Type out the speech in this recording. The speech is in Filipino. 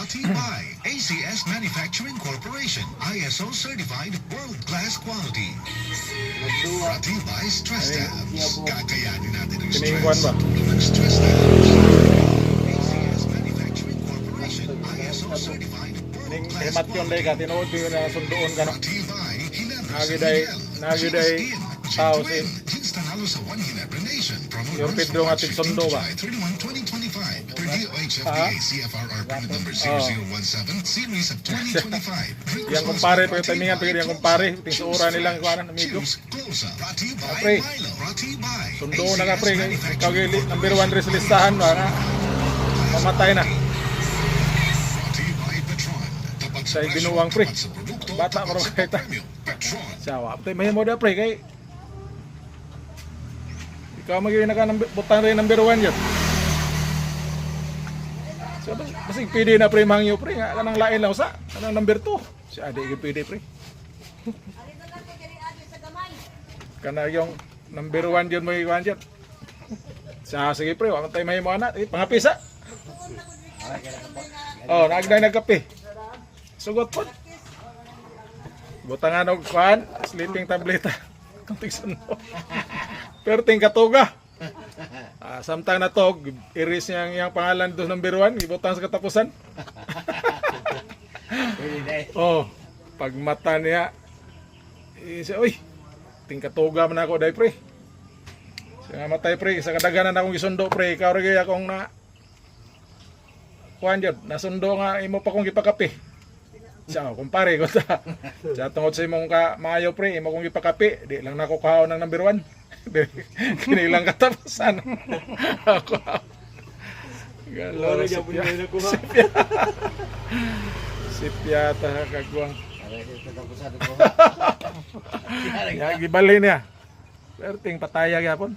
Brought to you by ACS Manufacturing Corporation, ISO certified world-class quality. Brought to you by Stress Tabs. Kakayanin natin ang Piningwan stress. ba? Ng Stress Tabs. ACS Manufacturing Corporation, ISO certified world-class Hemat yun day ka, tinuod ko yun na sundoon ka no. Brought to you by Ginebra Nagiday- San Miguel, nagiday Genes tao Twin, si- Genes Tanalo sa One Ginebra Nation. Promo Yung runs Pedro for nga March tigsundo 15 to ba? July 31, 2025 per DOH-FDA CFRR permit number 0017 series of 2025. Yang kumpare pa yung timingan, pero yung kumpare, ting sa ura nilang kuwanan, amigo. Choose close up. Brought to you by Pre. Milo. Brought to you by Sundo na ka pre, ACS ikaw Manufacturing yung number 1 rin sa listahan ba na mamatay na. Brought to you by Petron. Tapat sa Sa'y presyo, binuwang, pre. tapat sa produkto, Bata tapat pa rin sa kita. premium. Petron. Sawa, patay may mo da pre, kay ikaw magiging naka butang rin number 1 yun. So, basig pwede na pre mangyo pre, nga kanang lain lang sa, kanang number 2. Si adi yung pwede pre. Kana yung number 1 yun mo yung yun. Sa sige pre, wala tayo may mo anak, pangapisa. Oh, nagkape. Sugot po. Butangan og kuan, sleeping tableta. Kunting sundo. Pero ting katuga. Samtang na to, iris niya yung pangalan doon number 1, ibutang sa katapusan. Oh, pag mata niya, siya, uy, ting katuga man ako, day pre. Siya nga matay pre, sa kadaganan akong isundo pre, ikaw rin akong na, kuhan dyan, nasundo nga, imo pa kong ipakape. Siya, kumpare ko ta. Siya, tungod sa imong maayo pre, imo kong ipakape, di lang nako kahaw ng number 1. Kinilang katapusan. Ako. Galo, sipya. Sipya ta kagwang. Ya, gibali niya. Pero ting pataya gyapon.